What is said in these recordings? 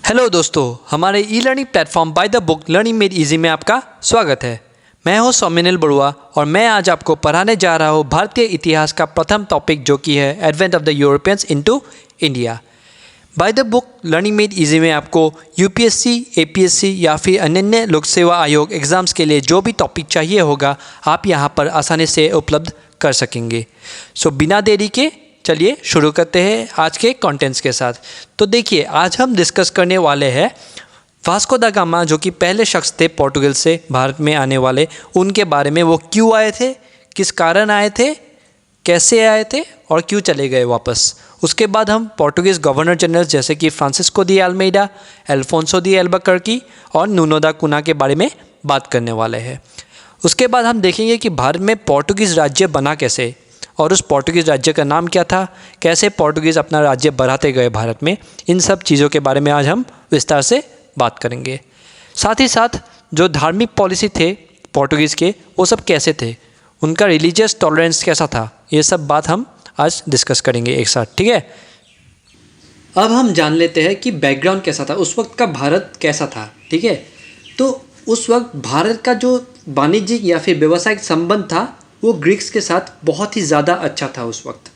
Hello दोस्तों, हमारे e learning platform by the book learning made easy में आपका स्वागत है। मैं हूं सौम्यनिल बरुआ और मैं आज आपको पढ़ाने जा रहा हूं भारतीय इतिहास का प्रथम टॉपिक जो कि है advent of the Europeans into India. By the book learning made easy में आपको यूपीएससी, एपीएससी या फिर अन्य लोक सेवा आयोग एग्ज़ाम्स के लिए जो भी टॉपिक चाहिए होगा आप यहां पर आसानी से उपलब्ध कर सकेंगे। सो बिना देरी के चलिए शुरू करते हैं आज के कंटेंट्स के साथ। तो देखिए, आज हम डिस्कस करने वाले हैं वास्को दा गामा, जो कि पहले शख्स थे पोर्टुगल से भारत में आने वाले। उनके बारे में वो क्यों आए थे, किस कारण आए थे, कैसे आए थे और क्यों चले गए वापस। उसके बाद हम पोर्टुगीज़ गवर्नर जनरल जैसे कि फ्रांसिस्को दी अल्मेडा, अल्फोंसो दी एल्बुकर्की और नुनो दा कुना के बारे में बात करने वाले हैं। उसके बाद हम देखेंगे कि भारत में पोर्टुगीज़ राज्य बना कैसे और उस पोर्टुगीज़ राज्य का नाम क्या था, कैसे पोर्टुगीज़ अपना राज्य बढ़ाते गए भारत में। इन सब चीज़ों के बारे में आज हम विस्तार से बात करेंगे। साथ ही साथ जो धार्मिक पॉलिसी थे पोर्टुगीज़ के, वो सब कैसे थे, उनका रिलीजियस टॉलरेंस कैसा था, ये सब बात हम आज डिस्कस करेंगे एक साथ। ठीक है, अब हम जान लेते हैं कि बैकग्राउंड कैसा था, उस वक्त का भारत कैसा था। ठीक है, तो उस वक्त भारत का जो वाणिज्यिक या फिर व्यावसायिक संबंध था वो ग्रीक्स के साथ बहुत ही ज़्यादा अच्छा था। उस वक्त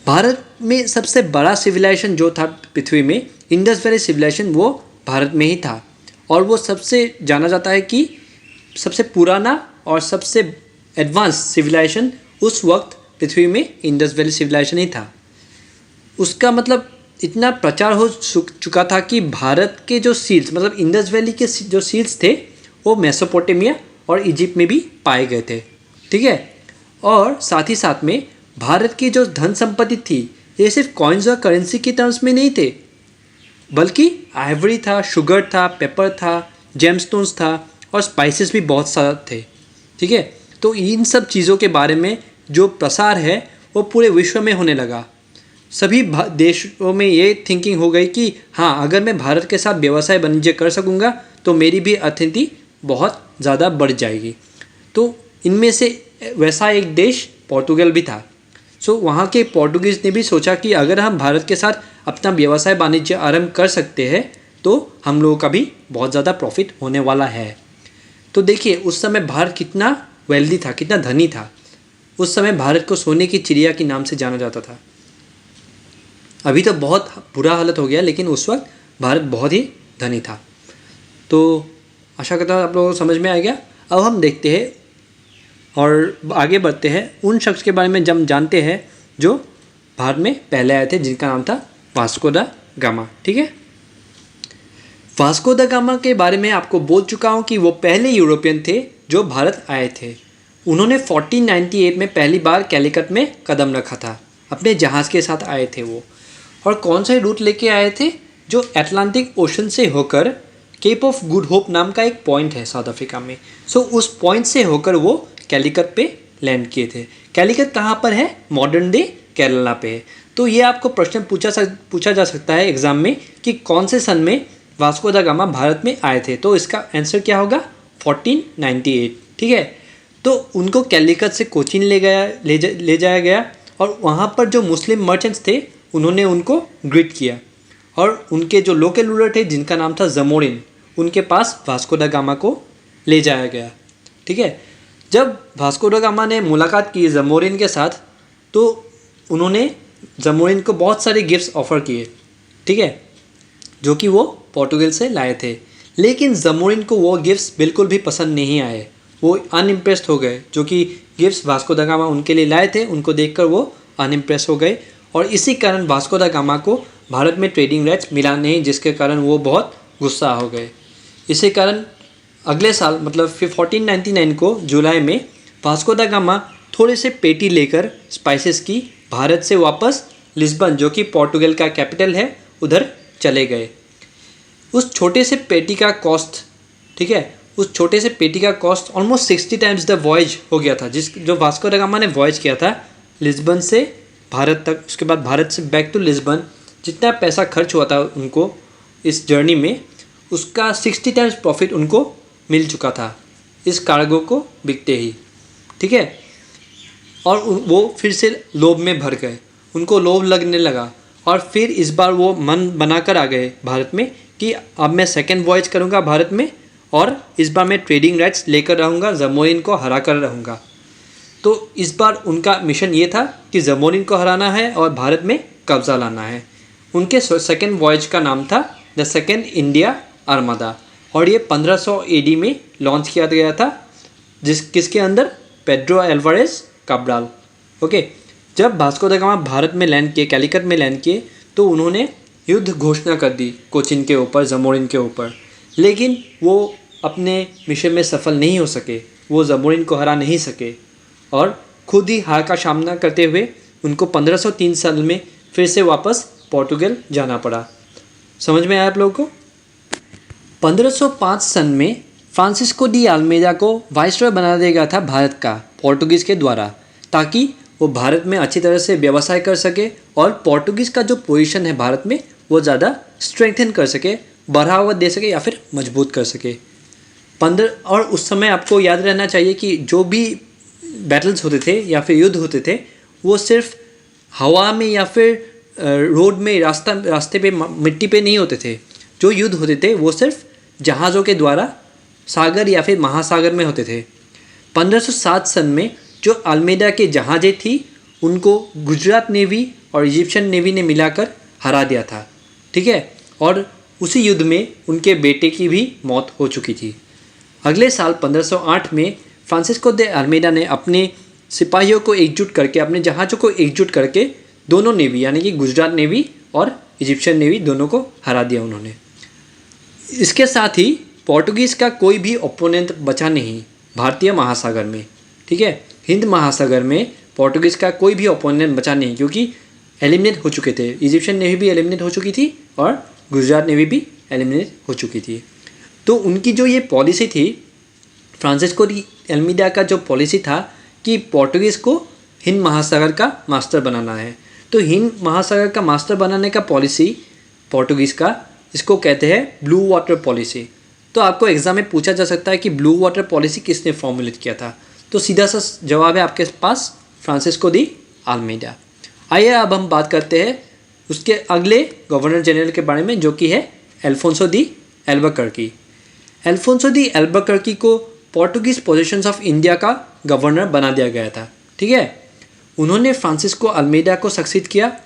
भारत में सबसे बड़ा सिविलाइजेशन जो था पृथ्वी में, इंडस वैली सिविलाइजेशन, वो भारत में ही था। और वो सबसे जाना जाता है कि सबसे पुराना और सबसे एडवांस सिविलाइजेशन उस वक्त पृथ्वी में इंडस वैली सिविलाइजेशन ही था। उसका मतलब इतना प्रचार हो चुका था कि भारत के जो सील्स, मतलब इंडस वैली के जो सील्स थे, वो मेसोपोटामिया और इजिप्ट में भी पाए गए थे। ठीक है, और साथ ही साथ में भारत की जो धन संपत्ति थी, ये सिर्फ कॉइन्स और करेंसी की टर्म्स में नहीं थे, बल्कि आइवरी था, शुगर था, पेपर था, जेमस्टोन्स था और स्पाइसेस भी बहुत सारे थे। ठीक है, तो इन सब चीज़ों के बारे में जो प्रसार है वो पूरे विश्व में होने लगा। सभी देशों में ये थिंकिंग हो गई कि हाँ, अगर मैं भारत के साथ व्यवसाय वाणिज्य कर सकूँगा तो मेरी भी अर्थनीति बहुत ज़्यादा बढ़ जाएगी। तो इनमें से वैसा एक देश पोर्टुगल भी था। सो वहाँ के पोर्टुगीज़ ने भी सोचा कि अगर हम भारत के साथ अपना व्यवसाय वाणिज्य आरंभ कर सकते हैं तो हम लोगों का भी बहुत ज़्यादा प्रॉफिट होने वाला है। तो देखिए, उस समय भारत कितना वेल्दी था, कितना धनी था। उस समय भारत को सोने की चिड़िया के नाम से जाना जाता था। अभी तो बहुत बुरा हालत हो गया, लेकिन उस वक्त भारत बहुत ही धनी था। तो आशा करता हूँ आप लोगों को समझ में आ गया। अब हम देखते हैं और आगे बढ़ते हैं, उन शख्स के बारे में जब जानते हैं जो भारत में पहले आए थे, जिनका नाम था वास्को दा गामा। ठीक है, वास्को दा गामा के बारे में आपको बोल चुका हूँ कि वो पहले यूरोपियन थे जो भारत आए थे। उन्होंने 1498 में पहली बार कैलिकट में कदम रखा था, अपने जहाज़ के साथ आए थे वो। और कौन सा रूट लेके आए थे, जो अटलांटिक ओशन से होकर केप ऑफ गुड होप नाम का एक पॉइंट है साउथ अफ्रीका में। सो उस पॉइंट से होकर वो कैलिकट पे लैंड किए थे। कैलिकट कहाँ पर है, मॉडर्न डे केरला पे है। तो ये आपको प्रश्न पूछा जा सकता है एग्जाम में कि कौन से सन में वास्को दा गामा भारत में आए थे। तो इसका आंसर क्या होगा, 1498। ठीक है, तो उनको कैलिकट से कोचीन ले जाया गया और वहाँ पर जो मुस्लिम मर्चेंट्स थे उन्होंने उनको ग्रीट किया। और उनके जो लोकल रूलर थे जिनका नाम था जमोरिन, उनके पास वास्को दा गामा को ले जाया गया। ठीक है, जब वास्को दा गामा ने मुलाकात की जमोरिन के साथ तो उन्होंने जमोरिन को बहुत सारे गिफ्ट्स ऑफ़र किए। ठीक है, जो कि वो पोर्टुगल से लाए थे। लेकिन जमोरिन को वो गिफ्ट्स बिल्कुल भी पसंद नहीं आए, वो अनइम्प्रेस्ड हो गए। जो कि गिफ्ट्स वास्को दा गामा उनके लिए लाए थे, उनको देखकर वो अनइम्प्रेस हो गए। और इसी कारण वास्को दा गामा को भारत में ट्रेडिंग राइट्स मिला नहीं, जिसके कारण वो बहुत गुस्सा हो गए। इसी कारण अगले साल मतलब फिर 1499 को जुलाई में वास्को दा गामा थोड़े से पेटी लेकर स्पाइसेस की भारत से वापस लिस्बन, जो कि पोर्टुगल का कैपिटल है, उधर चले गए। उस छोटे से पेटी का कॉस्ट, ठीक है, उस छोटे से पेटी का cost almost 60 times the voyage हो गया था, जो वास्को दा गामा ने वॉयज किया था लिस्बन से भारत तक। उसके बाद भारत से बैक टू लिस्बन जितना पैसा खर्च हुआ था उनको इस जर्नी में, उसका 60 टाइम्स प्रॉफिट उनको मिल चुका था इस कार्गो को बिकते ही। ठीक है, और वो फिर से लोभ में भर गए, उनको लोभ लगने लगा और फिर इस बार वो मन बनाकर आ गए भारत में कि अब मैं सेकेंड वॉयज करूँगा भारत में और इस बार मैं ट्रेडिंग राइट्स लेकर रहूँगा, जमोरिन को हरा कर रहूँगा। तो इस बार उनका मिशन ये था कि जमोरिन को हराना है और भारत में कब्जा लाना है। उनके सेकेंड वॉयज का नाम था द सेकेंड इंडिया आर्मादा और ये 1500 AD में लॉन्च किया गया था, किसके अंदर, पेड्रो एल्वारेज काब्राल। ओके, जब वास्को द गामा भारत में लैंड किए, कैलिकट में लैंड किए, तो उन्होंने युद्ध घोषणा कर दी कोचिन के ऊपर, जमोरिन के ऊपर, लेकिन वो अपने मिशन में सफल नहीं हो सके, वो जमोरिन को हरा नहीं सके और खुद ही हार का सामना करते हुए उनको 1503 साल में फिर से वापस पोर्टुगल जाना पड़ा। समझ में आया आप लोगों को? 1505 सन में फ्रांसिस्को डी अल्मेदा को वाइसरॉय बना दिया गया था भारत का पोर्टुगीज़ के द्वारा, ताकि वो भारत में अच्छी तरह से व्यवसाय कर सके और पोर्टुगीज़ का जो पोजीशन है भारत में वो ज़्यादा स्ट्रेंथन कर सके, बढ़ावा दे सके या फिर मजबूत कर सके। और उस समय आपको याद रहना चाहिए कि जो भी बैटल्स होते थे या फिर युद्ध होते थे वो सिर्फ हवा में या फिर रोड में, रास्ते पे, मिट्टी पे नहीं होते थे। जो युद्ध होते थे वो सिर्फ जहाज़ों के द्वारा सागर या फिर महासागर में होते थे। 1507 सन में जो अल्मेडा के जहाज़ें थी उनको गुजरात नेवी और इजिप्शियन नेवी ने मिलाकर हरा दिया था, ठीक है। और उसी युद्ध में उनके बेटे की भी मौत हो चुकी थी। अगले साल 1508 में फ्रांसिस्को दे अल्मेडा ने अपने सिपाहियों को एकजुट करके, अपने जहाज़ों को एकजुट करके दोनों नेवी यानी कि गुजरात नेवी और इजिप्शियन नेवी दोनों को हरा दिया उन्होंने। इसके साथ ही पोर्टुगीज़ का कोई भी ओपोनेंट बचा नहीं भारतीय महासागर में, ठीक है। हिंद महासागर में पोर्टुगीज़ का कोई भी ओपोनेंट बचा नहीं, क्योंकि एलिमिनेट हो चुके थे। इजिप्शियन नेवी भी एलिमिनेट हो चुकी थी और गुजरात नेवी भी एलिमिनेट हो चुकी थी। तो उनकी जो ये पॉलिसी थी, फ्रांसिस्को डी अल्मेडा का जो पॉलिसी था कि पोर्टुगीज़ को हिंद महासागर का मास्टर बनाना है। तो हिंद महासागर का मास्टर बनाने का पॉलिसी पोर्टुगीज़ का, इसको कहते हैं ब्लू वाटर पॉलिसी। तो आपको एग्जाम में पूछा जा सकता है कि ब्लू वाटर पॉलिसी किसने फॉर्मुलेट किया था, तो सीधा सा जवाब है आपके पास फ्रांसिस्को दी अल्मेडा। आइए अब हम बात करते हैं उसके अगले गवर्नर जनरल के बारे में, जो कि है अल्फोंसो दी एल्बुकर्की। अल्फोंसो दी एल्बुकर्की को पोर्टुगीज़ पोजेशंस ऑफ इंडिया का गवर्नर बना दिया गया था, ठीक है। उन्होंने फ्रांसिस्को अल्मेडा को सक्सीड किया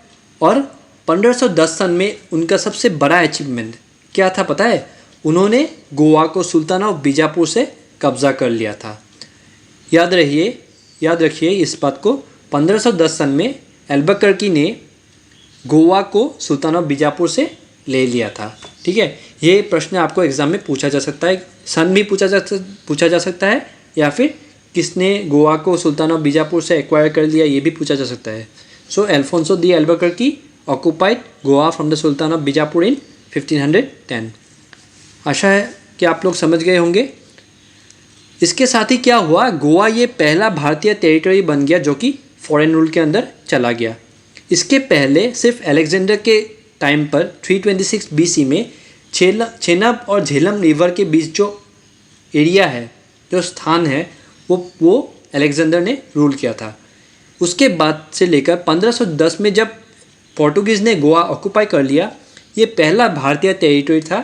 और 1510 सन में उनका सबसे बड़ा अचीवमेंट क्या था पता है? उन्होंने गोवा को सुल्तान ऑफ बीजापुर से कब्ज़ा कर लिया था। याद रखिए इस बात को। 1510 सन में एल्बुकर्की ने गोवा को सुल्तान ऑफ बीजापुर से ले लिया था, ठीक है। ये प्रश्न आपको एग्जाम में पूछा जा सकता है, सन भी पूछा जा सकता है, या फिर किसने गोवा को सुल्तान ऑफ बीजापुर से एक्वायर कर लिया ये भी पूछा जा सकता है। So Alfonso de Albuquerque occupied Goa from the sultan of Bijapur in 1510। आशा है कि आप लोग समझ गए होंगे। इसके साथ ही क्या हुआ, गोवा ये पहला भारतीय टेरिटरी बन गया जो कि फॉरेन रूल के अंदर चला गया। इसके पहले सिर्फ अलेक्जेंडर के टाइम पर 326 BC में चेनाब और झेलम रिवर के बीच जो एरिया है, जो स्थान है, वो अलेक्जेंडर ने रूल किया था। उसके बाद से लेकर 1510 में जब पोर्टुगीज़ ने गोवा ऑक्युपाई कर लिया, ये पहला भारतीय टेरिटरी था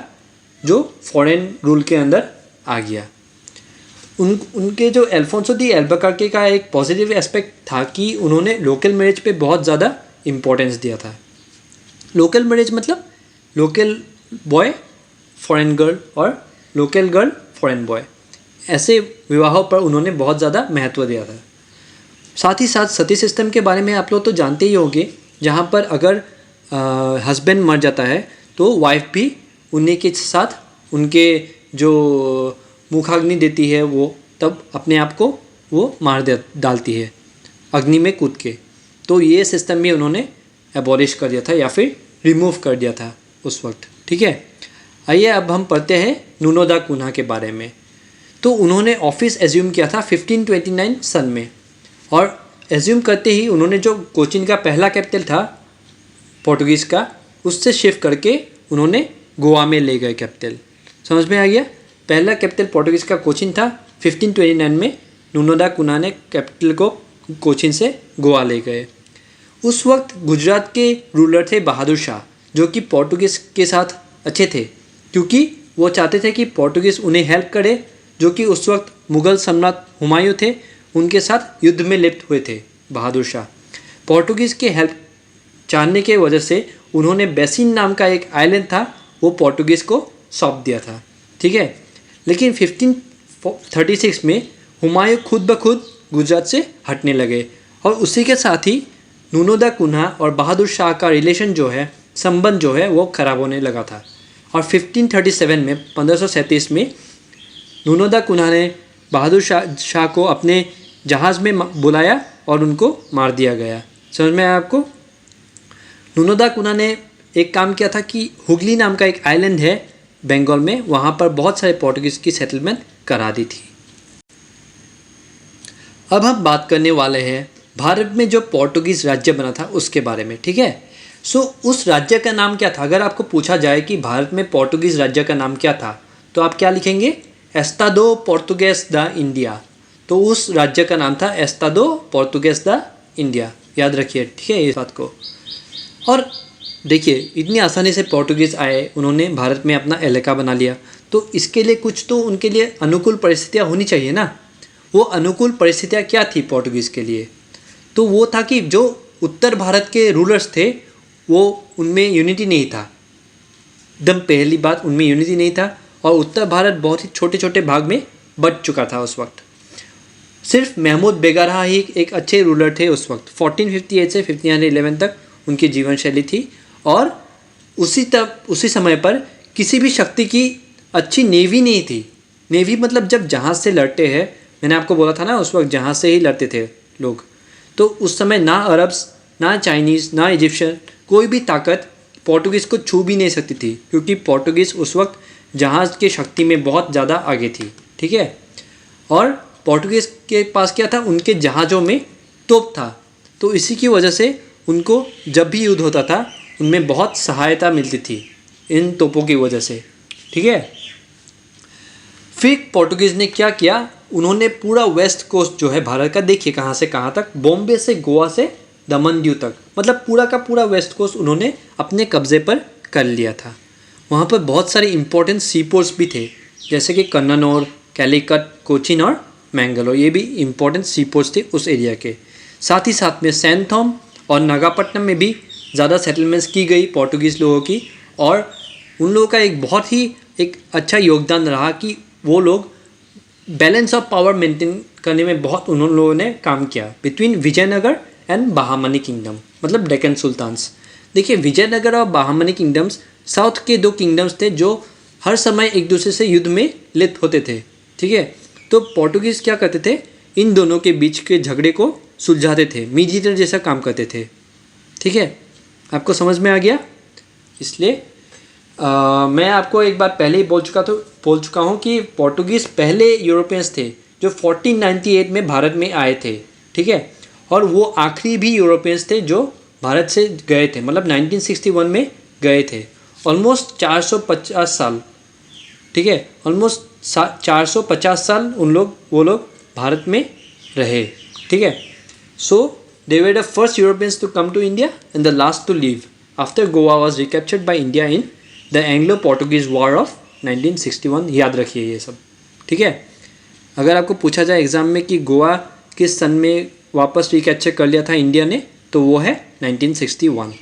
जो फॉरेन रूल के अंदर आ गया। उनके जो अल्फोंसो दी एल्बुकर्की का एक पॉजिटिव एस्पेक्ट था कि उन्होंने लोकल मैरिज पे बहुत ज़्यादा इम्पोर्टेंस दिया था। लोकल मैरिज मतलब लोकल बॉय फॉरेन गर्ल और लोकल गर्ल फॉरेन बॉय, ऐसे विवाहों पर उन्होंने बहुत ज़्यादा महत्व दिया था। साथ ही साथ सती सिस्टम के बारे में आप लोग तो जानते ही होंगे, जहाँ पर अगर हस्बैंड मर जाता है तो वाइफ भी उन्हीं के साथ उनके जो मुखाग्नि देती है वो तब अपने आप को वो मार डालती है अग्नि में कूद के। तो ये सिस्टम भी उन्होंने एबॉलिश कर दिया था या फिर रिमूव कर दिया था उस वक्त, ठीक है। आइए अब हम पढ़ते हैं नुनो दा कुन्हा के बारे में। तो उन्होंने ऑफिस एज्यूम किया था 1529 सन में, और एज्यूम करते ही उन्होंने जो कोचिन का पहला कैपिटल था पोर्टुगीज़ का, उससे शिफ्ट करके उन्होंने गोवा में ले गए कैपिटल। समझ में आ गया? पहला कैपिटल पोर्टुगीज़ का कोचिन था। 1529 में नुनो दा कुन्हा ने कैपिटल को कोचिन से गोवा ले गए। उस वक्त गुजरात के रूलर थे बहादुर शाह, जो कि पोर्टुगीज़ के साथ अच्छे थे, क्योंकि वो चाहते थे कि पोर्टुगीज़ उन्हें हेल्प करे, जो कि उस वक्त मुग़ल सम्राट हुमायूं थे, उनके साथ युद्ध में लिप्त हुए थे बहादुर शाह। पोर्टुगीज़ के हेल्प चाहने के वजह से उन्होंने बेसिन नाम का एक आइलैंड था वो पोर्टुगीज़ को सौंप दिया था, ठीक है। लेकिन 1536 में हुमायूं खुद ब खुद गुजरात से हटने लगे और उसी के साथ ही नूनो दा कुन्हा और बहादुर शाह का रिलेशन जो है, संबंध जो है, वो ख़राब होने लगा था। और 1537 में 1537 में नूनो दा कुन्हा ने बहादुर शाह को अपने जहाज़ में बुलाया और उनको मार दिया गया। समझ में आया आपको? नूनो दा कुन्हा ने एक काम किया था कि हुगली नाम का एक आइलैंड है बंगाल में, वहाँ पर बहुत सारे पोर्टुगीज़ की सेटलमेंट करा दी थी। अब हम बात करने वाले हैं भारत में जो पोर्टुगीज़ राज्य बना था उसके बारे में, ठीक है। उस राज्य का नाम क्या था? अगर आपको पूछा जाए कि भारत में पोर्टुगीज़ राज्य का नाम क्या था, तो आप क्या लिखेंगे? एस्तादो पोर्टुगेस दा इंडिया। तो उस राज्य का नाम था एस्तादो पोर्टुगेस दा इंडिया। याद रखिए, ठीक है, इस बात को। और देखिए, इतनी आसानी से पोर्टुगीज़ आए, उन्होंने भारत में अपना इलाका बना लिया, तो इसके लिए कुछ तो उनके लिए अनुकूल परिस्थितियाँ होनी चाहिए ना। वो अनुकूल परिस्थितियाँ क्या थी पोर्टुगीज़ के लिए? तो वो था कि जो उत्तर भारत के रूलर्स थे वो उनमें यूनिटी नहीं था। एकदम पहली बात, उनमें यूनिटी नहीं था और उत्तर भारत बहुत ही छोटे छोटे भाग में बट चुका था उस वक्त। सिर्फ महमूद बेगारा ही एक अच्छे रूलर थे उस वक्त। 1458 से 1511 तक उनकी जीवन शैली थी और उसी समय पर किसी भी शक्ति की अच्छी नेवी नहीं थी। नेवी मतलब जब जहाज़ से लड़ते हैं, मैंने आपको बोला था ना उस वक्त जहाज़ से ही लड़ते थे लोग, तो उस समय ना अरब्स, ना चाइनीज़, ना इजिप्शियन, कोई भी ताकत पोर्टुगीज़ को छू भी नहीं सकती थी, क्योंकि पोर्टुगीज़ उस वक्त जहाज़ की शक्ति में बहुत ज़्यादा आगे थी, ठीक है। और पोर्टुगीज़ के पास क्या था? उनके जहाज़ों में तोप था, तो इसी की वजह से उनको जब भी युद्ध होता था उनमें बहुत सहायता मिलती थी इन तोपों की वजह से, ठीक है। फिर पोर्टुगीज़ ने क्या किया? उन्होंने पूरा वेस्ट कोस्ट जो है भारत का, देखिए कहाँ से कहाँ तक, बॉम्बे से गोवा से दमन दीव तक, मतलब पूरा का पूरा वेस्ट कोस्ट उन्होंने अपने कब्ज़े पर कर लिया था। वहाँ पर बहुत सारे इंपॉर्टेंट सी पोर्ट्स भी थे, जैसे कि कन्ननौर, कैलीकट, कोचीन और मैंगलोर, ये भी इंपॉर्टेंट सी पोर्ट्स थे उस एरिया के। साथ ही साथ में सैनथोम और नागापट्टनम में भी ज़्यादा सेटलमेंट्स की गई पोर्टुगीज़ लोगों की, और उन लोगों का एक अच्छा योगदान रहा कि वो लोग बैलेंस ऑफ पावर मेंटेन करने में बहुत उन लोगों ने काम किया between Vijayanagar and Bahmani kingdom, मतलब डेक्कन सुल्तान्स। देखिए, विजयनगर और बहामनी किंगडम्स साउथ के दो किंगडम्स थे जो हर समय एक दूसरे से युद्ध में लिप्त होते थे, ठीक है। तो पोर्टुगीज़ क्या करते थे? इन दोनों के बीच के झगड़े को सुलझाते थे, मीडिएटर जैसा काम करते थे, ठीक है। आपको समझ में आ गया? इसलिए मैं आपको एक बार पहले ही बोल चुका हूँ कि पोर्टुगीज़ पहले यूरोपियंस थे जो 1498 में भारत में आए थे, ठीक है। और वो आखिरी भी यूरोपियंस थे जो भारत से गए थे, मतलब 1961 में गए थे। ऑलमोस्ट 450 साल, ठीक है, ऑलमोस्ट 450 साल वो लोग भारत में रहे, ठीक है। So they were the first Europeans to come to India and the last to leave after Goa was recaptured by India in the Anglo Portuguese war of 1961। याद रखिए ये सब, ठीक है। अगर आपको पूछा जाए एग्ज़ाम में कि गोवा किस सन में वापस रिकैप्चर कर लिया था इंडिया ने, तो वो है 1961।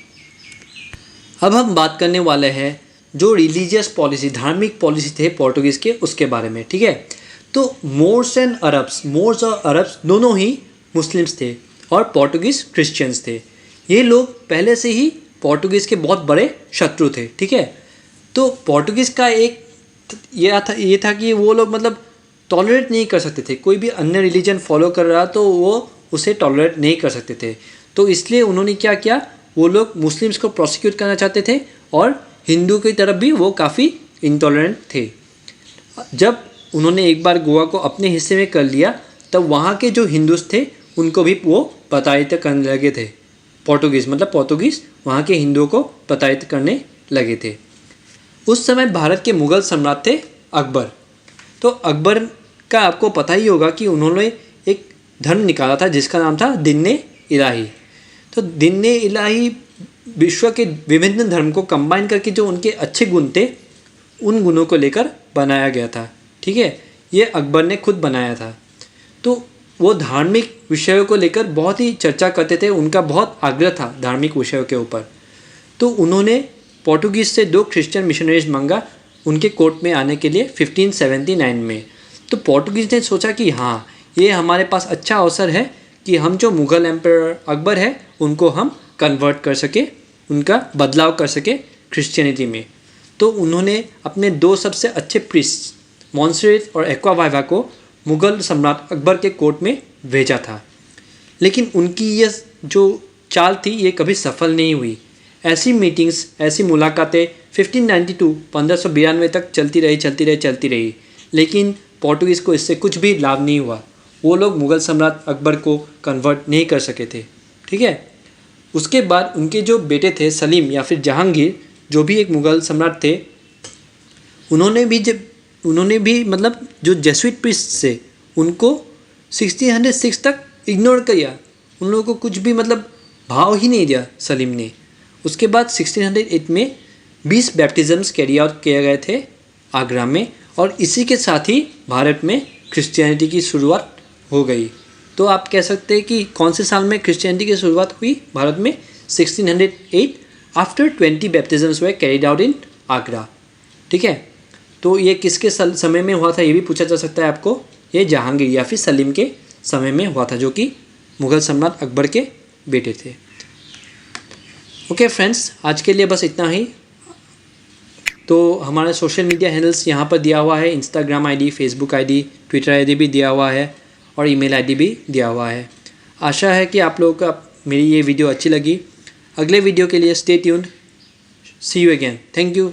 अब हम बात करने वाले हैं जो रिलीजियस पॉलिसी, धार्मिक पॉलिसी थे पोर्टुगीज़ के, उसके बारे में, ठीक है। तो मोर्स और अरब्स दोनों ही मुस्लिम्स थे और पोर्टुगीज़ क्रिश्चियंस थे। ये लोग पहले से ही पोर्टुगीज़ के बहुत बड़े शत्रु थे, ठीक है। तो पोर्टुगीज़ का एक ये था कि वो लोग मतलब टॉलरेट नहीं कर सकते थे, कोई भी अन्य रिलीजन फॉलो कर रहा तो वो उसे टॉलरेट नहीं कर सकते थे। तो इसलिए उन्होंने क्या किया, वो लोग मुस्लिम्स को प्रोसिक्यूट करना चाहते थे और हिंदू की तरफ भी वो काफ़ी इंटॉलरेंट थे। जब उन्होंने एक बार गोवा को अपने हिस्से में कर लिया, तब वहाँ के जो हिंदूस थे उनको भी वो प्रताड़ित करने लगे थे। पोर्टुगीज़ वहाँ के हिंदुओं को प्रताड़ित करने लगे थे। उस समय भारत के मुग़ल सम्राट थे अकबर। तो अकबर का आपको पता ही होगा कि उन्होंने एक धर्म निकाला था जिसका नाम था दीन-ए इलाही। तो दीन-ए-इलाही विश्व के विभिन्न धर्म को कंबाइन करके जो उनके अच्छे गुण थे उन गुणों को लेकर बनाया गया था। ठीक है, ये अकबर ने खुद बनाया था। तो वो धार्मिक विषयों को लेकर बहुत ही चर्चा करते थे, उनका बहुत आग्रह था धार्मिक विषयों के ऊपर। तो उन्होंने पोर्टुगीज़ से 2 क्रिश्चियन मिशनरीज मांगा उनके कोर्ट में आने के लिए 1579 में। तो पोर्टुगीज़ ने सोचा कि हाँ, ये हमारे पास अच्छा अवसर है कि हम जो मुग़ल एम्पर अकबर है उनको हम कन्वर्ट कर सके, उनका बदलाव कर सके क्रिश्चियनिटी में। तो उन्होंने अपने 2 सबसे अच्छे प्रीस्ट मॉन्सेरेट और एक्वावाइवा को मुग़ल सम्राट अकबर के कोर्ट में भेजा था। लेकिन उनकी ये जो चाल थी ये कभी सफल नहीं हुई। ऐसी मीटिंग्स, ऐसी मुलाकातें 1592 तक चलती रही, लेकिन पोर्टुगीज़ को इससे कुछ भी लाभ नहीं हुआ। वो लोग मुग़ल सम्राट अकबर को कन्वर्ट नहीं कर सके थे। ठीक है, उसके बाद उनके जो बेटे थे सलीम या फिर जहांगीर, जो भी एक मुग़ल सम्राट थे, उन्होंने भी मतलब जो जेसुइट प्रीस्ट थे उनको 1606 तक इग्नोर किया। उन लोगों को कुछ भी मतलब भाव ही नहीं दिया सलीम ने। उसके बाद 1608 में 20 बैप्टिज़म्स कैरी आउट किए गए थे आगरा में, और इसी के साथ ही भारत में क्रिश्चियनिटी की शुरुआत हो गई। तो आप कह सकते हैं कि कौन से साल में क्रिश्चियनिटी की शुरुआत हुई भारत में? 1608 after 20 baptisms they carried out in Agra. ठीक है, तो ये किसके समय में हुआ था ये भी पूछा जा सकता है आपको। ये जहांगीर या फिर सलीम के समय में हुआ था, जो कि मुग़ल सम्राट अकबर के बेटे थे। ओके फ्रेंड्स, आज के लिए बस इतना ही। तो हमारा सोशल मीडिया हैंडल्स यहाँ पर दिया हुआ है, Instagram ID, Facebook ID, Twitter ID भी दिया हुआ है और ईमेल आईडी भी दिया हुआ है। आशा है कि आप लोगों को मेरी ये वीडियो अच्छी लगी। अगले वीडियो के लिए stay tuned. See you again. Thank you.